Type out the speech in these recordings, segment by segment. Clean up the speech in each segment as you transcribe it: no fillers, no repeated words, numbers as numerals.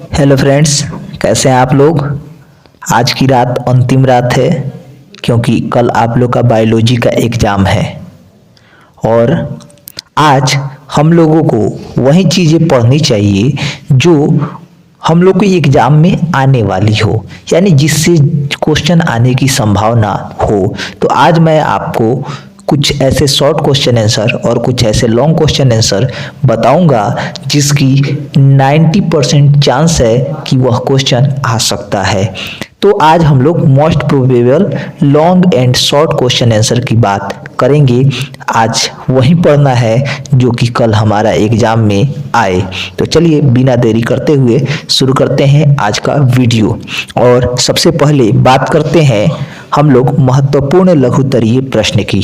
Hello friends, कैसे हैं आप लोग। आज की रात अंतिम रात है क्योंकि कल आप लोग का बायोलॉजी का एग्ज़ाम है और आज हम लोगों को वही चीज़ें पढ़नी चाहिए जो हम लोग को एग्ज़ाम में आने वाली हो, यानी जिससे क्वेश्चन आने की संभावना हो। तो आज मैं आपको कुछ ऐसे शॉर्ट क्वेश्चन आंसर और कुछ ऐसे लॉन्ग क्वेश्चन आंसर बताऊंगा जिसकी 90% चांस है कि वह क्वेश्चन आ सकता है। तो आज हम लोग most probable long and short question answer की बात करेंगे। आज वही पढ़ना है जो कि कल हमारा एग्जाम में आए। तो चलिए बिना देरी करते हुए शुरू करते हैं आज का वीडियो। और सबसे पहले बात करते हैं हम लोग महत्वपूर्ण लघुत्तरीय प्रश्न की।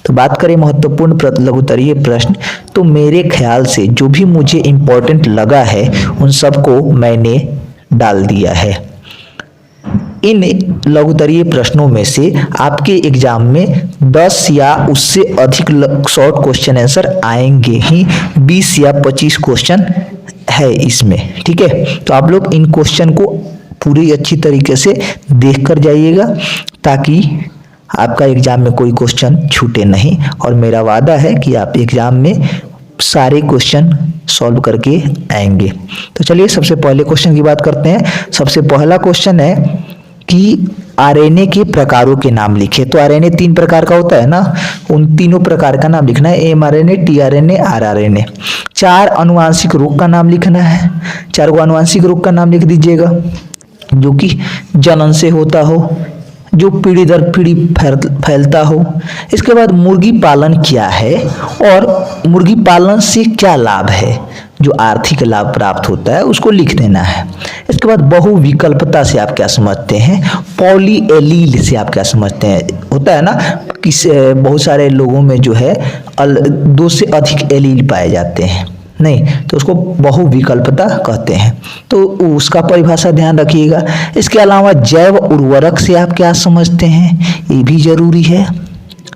तो बात करें महत्वपूर्ण लघुत्तरीय प्रश्न, तो मेरे ख्याल से जो भी मुझे इम्पोर्टेंट लगा है उन सबको मैंने डाल दिया है। इन लघुत्तरीय प्रश्नों में से आपके एग्जाम में 10 या उससे अधिक शॉर्ट क्वेश्चन आंसर आएंगे ही। 20 या 25 क्वेश्चन है इसमें, ठीक है। तो आप लोग इन क्वेश्चन को पूरी अच्छी तरीके से देख कर जाइएगा ताकि आपका एग्जाम में कोई क्वेश्चन छूटे नहीं। और मेरा वादा है कि आप एग्जाम में सारे क्वेश्चन सॉल्व करके आएंगे। तो चलिए सबसे पहले क्वेश्चन की बात करते हैं। सबसे पहला क्वेश्चन है कि आरएनए के प्रकारों के नाम लिखे। तो आरएनए 3 प्रकार का होता है ना, उन तीनों प्रकार का नाम लिखना है। MRNA, tRNA, rRNA. 4 अनुवांशिक रोग का नाम लिखना है। 4 गो अनुवांशिक रोग का नाम लिख दीजिएगा जो कि जनन से होता हो, जो पीढ़ी दर पीढ़ी फैलता हो। इसके बाद मुर्गी पालन क्या है और मुर्गी पालन से क्या लाभ है, जो आर्थिक लाभ प्राप्त होता है उसको लिख देना है। इसके बाद बहुविकल्पता से आप क्या समझते हैं, पॉली एलील से आप क्या समझते हैं। होता है ना कि बहुत सारे लोगों में जो है 2 से अधिक एलील पाए जाते हैं, नहीं तो उसको बहुविकल्पता कहते हैं। तो उसका परिभाषा ध्यान रखिएगा। इसके अलावा जैव उर्वरक से आप क्या समझते हैं, ये भी जरूरी है,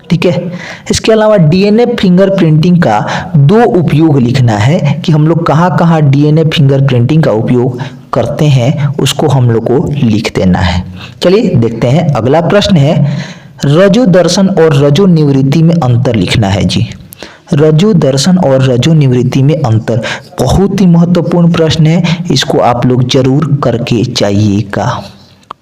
ठीक है। इसके अलावा डीएनए फिंगरप्रिंटिंग का 2 उपयोग लिखना है कि हम लोग कहाँ कहाँ डीएनए फिंगरप्रिंटिंग का उपयोग करते हैं, उसको हम लोग को लिख देना है। चलिए देखते हैं अगला प्रश्न है, रजो दर्शन और रजो निवृत्ति में अंतर लिखना है जी। रजो दर्शन और रजो निवृत्ति में अंतर बहुत ही महत्वपूर्ण प्रश्न है, इसको आप लोग जरूर करके जाइएगा,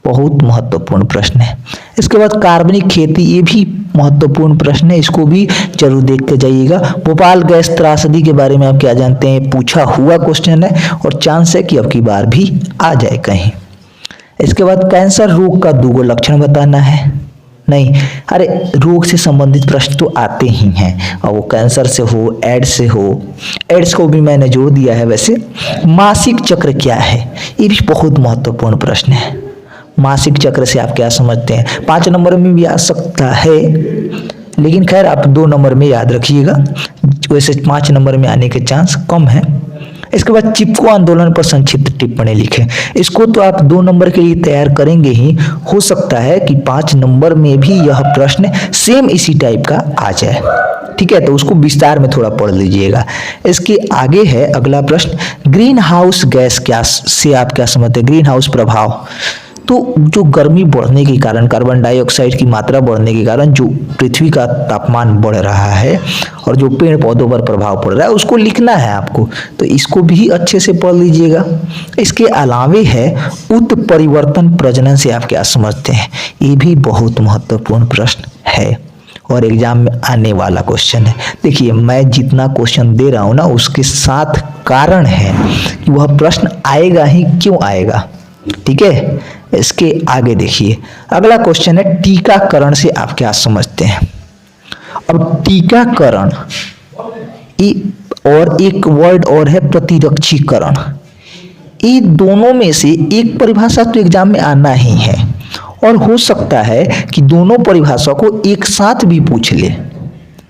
बहुत महत्वपूर्ण प्रश्न है। इसके बाद कार्बनिक खेती, ये भी महत्वपूर्ण प्रश्न है, इसको भी जरूर देख के जाइएगा। भोपाल गैस त्रासदी के बारे में आप क्या जानते हैं, पूछा हुआ क्वेश्चन है और चांस है कि अब की बार भी आ जाए कहीं। इसके बाद कैंसर रोग का 2 लक्षण बताना है। नहीं, अरे रोग से संबंधित प्रश्न तो आते ही हैं, और वो कैंसर से हो, एड्स से हो, एड्स को भी मैंने जोड़ दिया है। वैसे मासिक चक्र क्या है, ये भी बहुत महत्वपूर्ण प्रश्न है। मासिक चक्र से आप क्या समझते हैं, 5 नंबर में भी आ सकता है, लेकिन खैर आप 2 नंबर में याद रखिएगा, वैसे 5 नंबर में आने के चांस कम है। इसके बाद चिपको आंदोलन पर संक्षिप्त टिप्पणी लिखें। इसको तो आप 2 नंबर के लिए तैयार करेंगे ही, हो सकता है कि 5 नंबर में भी यह प्रश्न सेम इसी टाइप का आ जाए, ठीक है। तो उसको विस्तार में थोड़ा पढ़ लीजिएगा। इसके आगे है अगला प्रश्न, ग्रीन हाउस गैस क्या से आप क्या समझते हैं, ग्रीन हाउस प्रभाव। तो जो गर्मी बढ़ने के कारण, कार्बन डाइऑक्साइड की मात्रा बढ़ने के कारण जो पृथ्वी का तापमान बढ़ रहा है और जो पेड़ पौधों पर प्रभाव पड़ रहा है उसको लिखना है आपको, तो इसको भी अच्छे से पढ़ लीजिएगा। इसके अलावे है उत्परिवर्तन प्रजनन से आप क्या समझते हैं, ये भी बहुत महत्वपूर्ण प्रश्न है और एग्जाम में आने वाला क्वेश्चन है। देखिए मैं जितना क्वेश्चन दे रहा हूँ ना उसके साथ कारण है कि वह प्रश्न आएगा ही क्यों आएगा, ठीक है। इसके आगे देखिए अगला क्वेश्चन है, टीकाकरण से आप क्या समझते हैं। अब टीकाकरण और एक वर्ड और है प्रतिरक्षीकरण, ये दोनों में से एक परिभाषा तो एग्जाम में आना ही है और हो सकता है कि दोनों परिभाषा को एक साथ भी पूछ ले।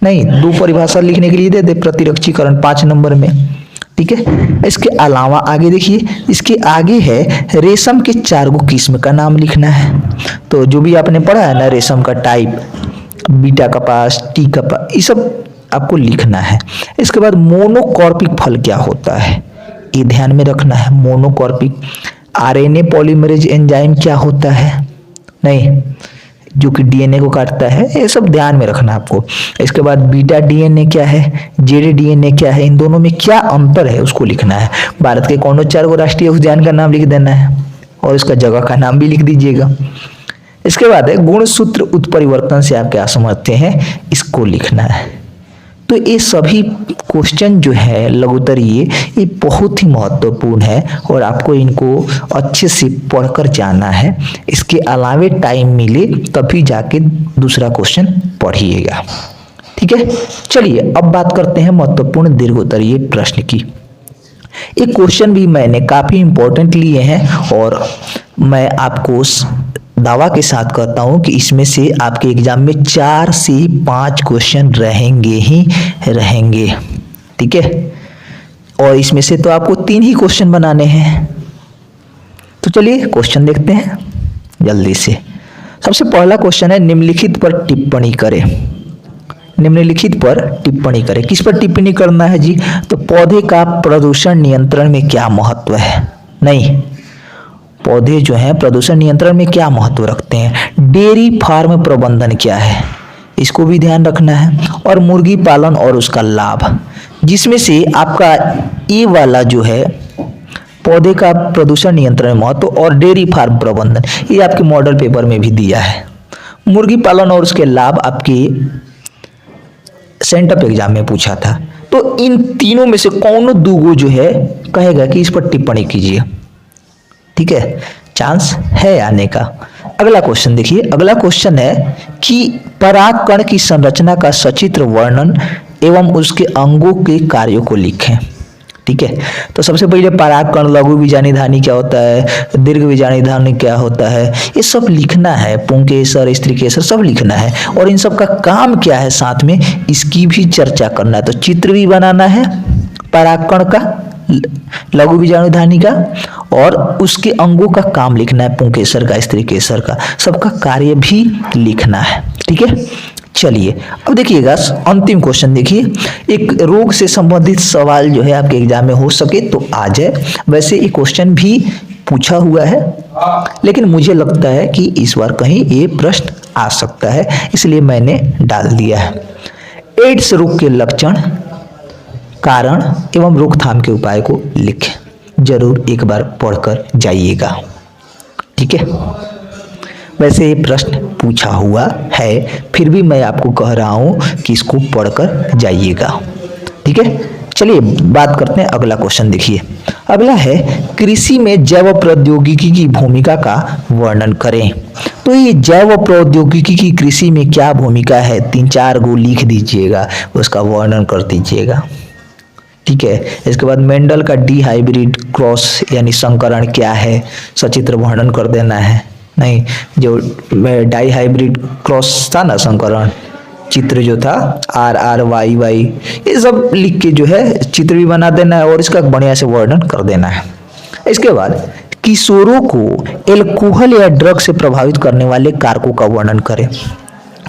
नहीं, 2 परिभाषा लिखने के लिए दे दे प्रतिरक्षीकरण 5 नंबर में, ठीक है। इसके अलावा आगे देखिए, इसके आगे है रेशम के 4 गो किस्म का नाम लिखना है। तो जो भी आपने पढ़ा है ना, रेशम का टाइप, बीटा कपास, टी कपास, ये सब आपको लिखना है। इसके बाद मोनोकॉर्पिक फल क्या होता है, ये ध्यान में रखना है। मोनोकॉर्पिक आरएनए पॉलीमरेज एंजाइम क्या होता है, नहीं, जो कि डीएनए को काटता है, ये सब ध्यान में रखना आपको। इसके बाद बीटा डीएनए क्या है, जेड डीएनए क्या है, इन दोनों में क्या अंतर है उसको लिखना है। भारत के कौन 4 गो राष्ट्रीय उद्यान का नाम लिख देना है और इसका जगह का नाम भी लिख दीजिएगा। इसके बाद है गुणसूत्र उत्परिवर्तन से आप क्या समझते हैं, इसको लिखना है। तो ये सभी क्वेश्चन जो है लघुत्तरीय, ये बहुत ही महत्वपूर्ण है और आपको इनको अच्छे से पढ़कर जाना है। इसके अलावे टाइम मिले तभी जाके दूसरा क्वेश्चन पढ़िएगा, ठीक है। चलिए अब बात करते हैं महत्वपूर्ण दीर्घोत्तरीय प्रश्न की। ये क्वेश्चन भी मैंने काफी इंपॉर्टेंट लिए हैं और मैं आपको दावा के साथ कहता हूं कि इसमें से आपके एग्जाम में 4 से 5 क्वेश्चन रहेंगे ही रहेंगे, ठीक है। और इसमें से तो आपको 3 ही क्वेश्चन बनाने हैं। तो चलिए क्वेश्चन देखते हैं जल्दी से। सबसे पहला क्वेश्चन है निम्नलिखित पर टिप्पणी करें। निम्नलिखित पर टिप्पणी करें, किस पर टिप्पणी करना है जी, तो पौधे का प्रदूषण नियंत्रण में क्या महत्व है, नहीं, पौधे जो हैं प्रदूषण नियंत्रण में क्या महत्व रखते हैं। डेयरी फार्म प्रबंधन क्या है, इसको भी ध्यान रखना है। और मुर्गी पालन और उसका लाभ, जिसमें से आपका ये वाला जो है पौधे का प्रदूषण नियंत्रण में महत्व और डेयरी फार्म प्रबंधन, ये आपके मॉडल पेपर में भी दिया है। मुर्गी पालन और उसके लाभ आपके सेंटअप एग्जाम में पूछा था। तो इन तीनों में से कौन दूगो जो है कहेगा कि इस पर टिप्पणी कीजिए, ठीक है, चांस है आने का। अगला क्वेश्चन देखिए। अगला क्वेश्चन है कि परागकण की संरचना का सचित्र वर्णन एवं उसके अंगों के कार्यों को लिखें, ठीक है। तो सबसे पहले परागकण, लघु बीजानी धानी क्या होता है, दीर्घ बीजानी धानी क्या होता है, ये सब लिखना है। पुंकेसर, स्त्रीकेसर सब लिखना है और इन सब का काम क्या है, साथ में इसकी भी चर्चा करना है। तो चित्र भी बनाना है परागकण का, लघु बीजाणु धानी का, और उसके अंगों का काम लिखना है, पुंकेसर का, स्त्रीकेसर का, सबका कार्य भी लिखना है, ठीक है। चलिए अब देखिएगा अंतिम क्वेश्चन देखिए। एक रोग से संबंधित सवाल जो है आपके एग्जाम में हो सके तो आ जाए। वैसे ये क्वेश्चन भी पूछा हुआ है, लेकिन मुझे लगता है कि इस बार कहीं ये प्रश्न आ सकता है, इसलिए मैंने डाल दिया है। एड्स रोग के लक्षण, कारण एवं रोकथाम के उपाय को लिखें। जरूर एक बार पढ़कर जाइएगा, ठीक है। वैसे ये प्रश्न पूछा हुआ है, फिर भी मैं आपको कह रहा हूं कि इसको पढ़कर जाइएगा, ठीक है। चलिए बात करते हैं अगला क्वेश्चन देखिए। अगला है कृषि में जैव प्रौद्योगिकी की भूमिका का वर्णन करें। तो ये जैव प्रौद्योगिकी की कृषि में क्या भूमिका है, 3-4 गो लिख दीजिएगा, उसका वर्णन कर दीजिएगा, ठीक है। इसके बाद मेंडल का डी हाइब्रिड क्रॉस यानी संकरण क्या है, सचित्र वर्णन कर देना है। नहीं, जो डाई हाइब्रिड क्रॉस था ना संकरण, चित्र जो था RRYY, ये सब लिख के जो है चित्र भी बना देना है और इसका बढ़िया से वर्णन कर देना है। इसके बाद किशोरों को एल्कोहल या ड्रग से प्रभावित करने वाले कारकों का वर्णन करें।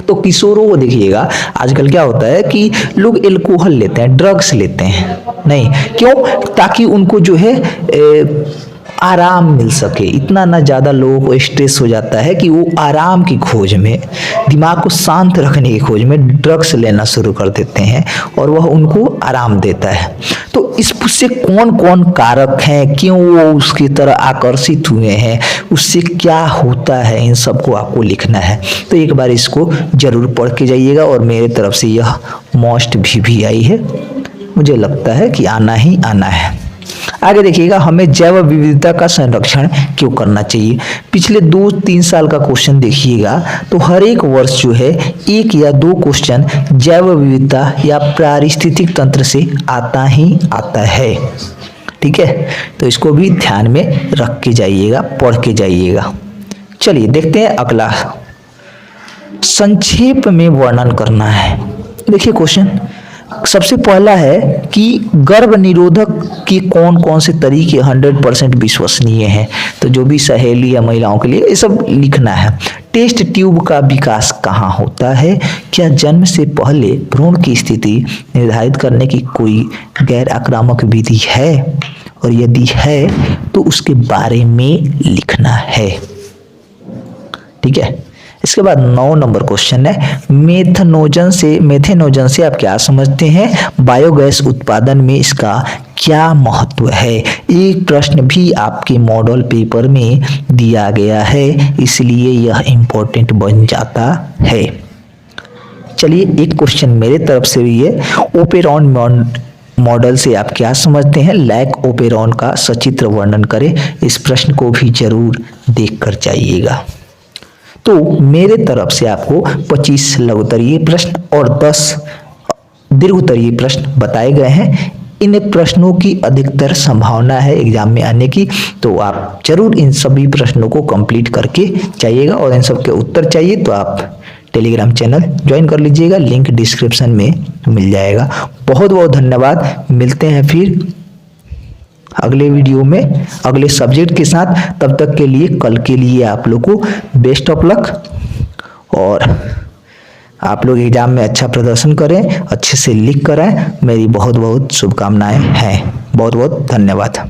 तो किशोरों को देखिएगा, आजकल क्या होता है कि लोग एल्कोहल लेते हैं, ड्रग्स लेते हैं, नहीं क्यों, ताकि उनको जो है आराम मिल सके। इतना ना ज़्यादा लोगों को स्ट्रेस हो जाता है कि वो आराम की खोज में, दिमाग को शांत रखने की खोज में ड्रग्स लेना शुरू कर देते हैं और वह उनको आराम देता है। तो इससे कौन कौन कारक हैं, क्यों वो उसकी तरह आकर्षित हुए हैं, उससे क्या होता है, इन सबको आपको लिखना है। तो एक बार इसको जरूर पढ़ के जाइएगा और मेरे तरफ से यह मोस्ट भी आई है, मुझे लगता है कि आना ही आना है। आगे देखिएगा, हमें जैव विविधता का संरक्षण क्यों करना चाहिए। पिछले 2-3 साल का क्वेश्चन देखिएगा तो हर एक वर्ष जो है 1 या 2 क्वेश्चन जैव विविधता या पारिस्थितिक तंत्र से आता ही आता है, ठीक है। तो इसको भी ध्यान में रख के जाइएगा, पढ़ के जाइएगा। चलिए देखते हैं अगला, संक्षेप में वर्णन करना है। देखिए क्वेश्चन सबसे पहला है कि गर्भ निरोधक के कौन कौन से तरीके 100% विश्वसनीय हैं। तो जो भी सहेली या महिलाओं के लिए ये सब लिखना है। टेस्ट ट्यूब का विकास कहाँ होता है, क्या जन्म से पहले भ्रूण की स्थिति निर्धारित करने की कोई गैर आक्रामक विधि है, और यदि है तो उसके बारे में लिखना है। ठीक है। इसके बाद 9 नंबर क्वेश्चन है, मेथेनोजन से आप क्या समझते हैं, बायोगैस उत्पादन में इसका क्या महत्व है। एक प्रश्न भी आपके मॉडल पेपर में दिया गया है, इसलिए यह इम्पोर्टेंट बन जाता है। चलिए एक क्वेश्चन मेरे तरफ से भी है, ओपेरॉन मॉडल से आप क्या समझते हैं, लैक ओपेरॉन का सचित्र वर्णन करें। इस प्रश्न को भी जरूर देख कर जाइएगा। तो मेरे तरफ से आपको 25 लघु उत्तरीय प्रश्न और 10 दीर्घ उत्तरीय प्रश्न बताए गए हैं। इन प्रश्नों की अधिकतर संभावना है एग्जाम में आने की, तो आप जरूर इन सभी प्रश्नों को कंप्लीट करके जाइएगा और इन सब के उत्तर चाहिए तो आप टेलीग्राम चैनल ज्वाइन कर लीजिएगा, लिंक डिस्क्रिप्शन में मिल जाएगा। बहुत बहुत धन्यवाद, मिलते हैं फिर अगले वीडियो में अगले सब्जेक्ट के साथ। तब तक के लिए कल के लिए आप लोग को बेस्ट ऑफ लक, और आप लोग एग्जाम में अच्छा प्रदर्शन करें, अच्छे से लिख कर आएं। मेरी बहुत बहुत शुभकामनाएं हैं। बहुत बहुत धन्यवाद।